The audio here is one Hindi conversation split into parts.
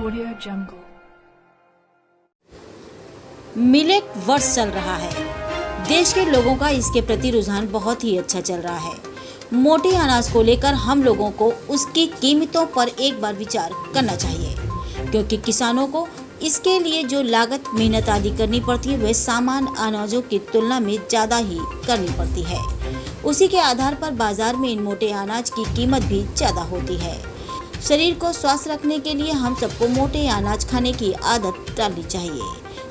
Audio Jungle। मिलेट वर्ष चल रहा है। देश के लोगों का इसके प्रति रुझान बहुत ही अच्छा चल रहा है। मोटे अनाज को लेकर हम लोगों को उसकी कीमतों पर एक बार विचार करना चाहिए, क्योंकि किसानों को इसके लिए जो लागत मेहनत आदि करनी पड़ती है वह सामान्य अनाजों की तुलना में ज़्यादा ही करनी पड़ती है। उसी के आधार पर बाजार में इन मोटे अनाज की कीमत भी ज़्यादा होती है। शरीर को स्वस्थ रखने के लिए हम सबको मोटे अनाज खाने की आदत डालनी चाहिए,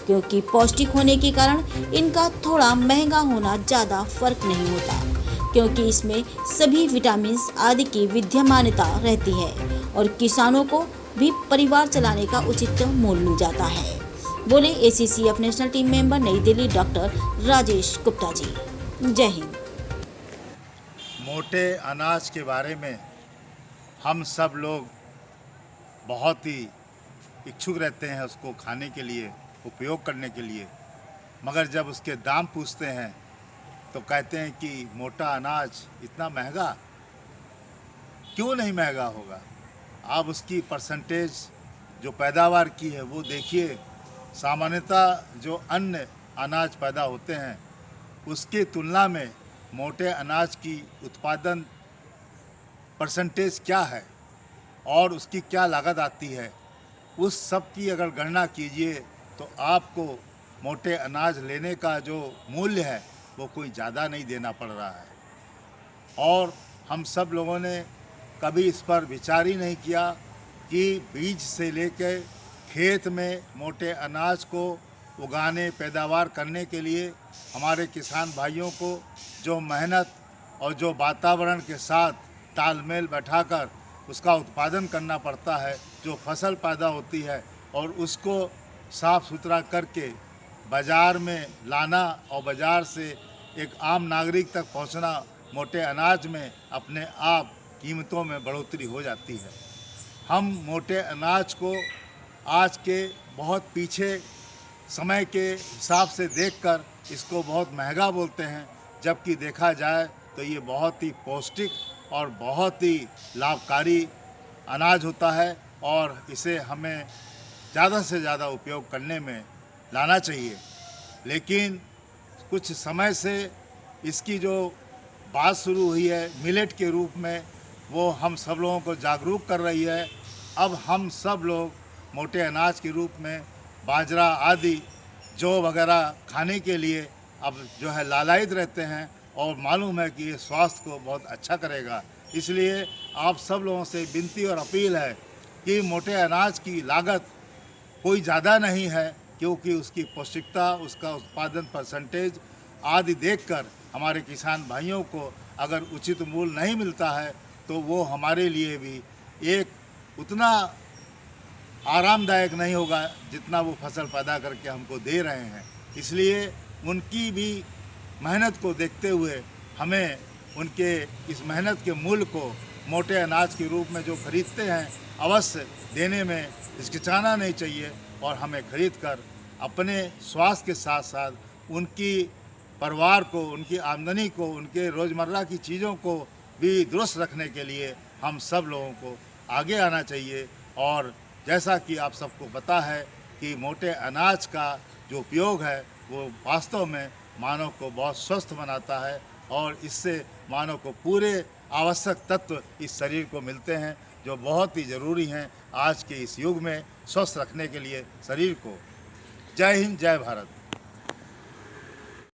क्योंकि पौष्टिक होने के कारण इनका थोड़ा महंगा होना ज़्यादा फर्क नहीं होता, क्योंकि इसमें सभी विटामिन आदि की विद्यमानता रहती है और किसानों को भी परिवार चलाने का उचित मूल्य मिल जाता है। बोले ACCF नेशनल टीम मेंबर नई दिल्ली डॉक्टर राजेश गुप्ता जी। जय हिंद। मोटे अनाज के बारे में हम सब लोग बहुत ही इच्छुक रहते हैं उसको खाने के लिए, उपयोग करने के लिए, मगर जब उसके दाम पूछते हैं तो कहते हैं कि मोटा अनाज इतना महंगा। क्यों नहीं महंगा होगा? आप उसकी परसेंटेज जो पैदावार की है वो देखिए। सामान्यतः जो अन्य अनाज पैदा होते हैं उसकी तुलना में मोटे अनाज की उत्पादन परसेंटेज क्या है और उसकी क्या लागत आती है, उस सब की अगर गणना कीजिए तो आपको मोटे अनाज लेने का जो मूल्य है वो कोई ज़्यादा नहीं देना पड़ रहा है। और हम सब लोगों ने कभी इस पर विचार ही नहीं किया कि बीज से लेकर खेत में मोटे अनाज को उगाने, पैदावार करने के लिए हमारे किसान भाइयों को जो मेहनत और जो वातावरण के साथ तालमेल बैठाकर उसका उत्पादन करना पड़ता है, जो फसल पैदा होती है और उसको साफ़ सुथरा करके बाज़ार में लाना और बाज़ार से एक आम नागरिक तक पहुंचना, मोटे अनाज में अपने आप कीमतों में बढ़ोतरी हो जाती है। हम मोटे अनाज को आज के बहुत पीछे समय के हिसाब से देखकर इसको बहुत महंगा बोलते हैं, जबकि देखा जाए तो ये बहुत ही पौष्टिक और बहुत ही लाभकारी अनाज होता है और इसे हमें ज़्यादा से ज़्यादा उपयोग करने में लाना चाहिए। लेकिन कुछ समय से इसकी जो बात शुरू हुई है मिलेट के रूप में, वो हम सब लोगों को जागरूक कर रही है। अब हम सब लोग मोटे अनाज के रूप में बाजरा आदि जौ वगैरह खाने के लिए अब जो है लालायित रहते हैं और मालूम है कि ये स्वास्थ्य को बहुत अच्छा करेगा। इसलिए आप सब लोगों से विनती और अपील है कि मोटे अनाज की लागत कोई ज़्यादा नहीं है, क्योंकि उसकी पौष्टिकता, उसका उत्पादन परसेंटेज आदि देखकर हमारे किसान भाइयों को अगर उचित मूल्य नहीं मिलता है तो वो हमारे लिए भी एक उतना आरामदायक नहीं होगा जितना वो फसल पैदा करके हमको दे रहे हैं। इसलिए उनकी भी मेहनत को देखते हुए हमें उनके इस मेहनत के मूल्य को मोटे अनाज के रूप में जो खरीदते हैं अवश्य देने में हिचकिचाना नहीं चाहिए और हमें खरीद कर अपने स्वास्थ्य के साथ साथ उनकी परिवार को, उनकी आमदनी को, उनके रोज़मर्रा की चीज़ों को भी दुरुस्त रखने के लिए हम सब लोगों को आगे आना चाहिए। और जैसा कि आप सबको पता है कि मोटे अनाज का जो उपयोग है वो वास्तव में मानव को बहुत स्वस्थ बनाता है और इससे मानव को पूरे आवश्यक तत्व इस शरीर को मिलते हैं जो बहुत ही ज़रूरी हैं आज के इस युग में स्वस्थ रखने के लिए शरीर को। जय हिंद, जय भारत।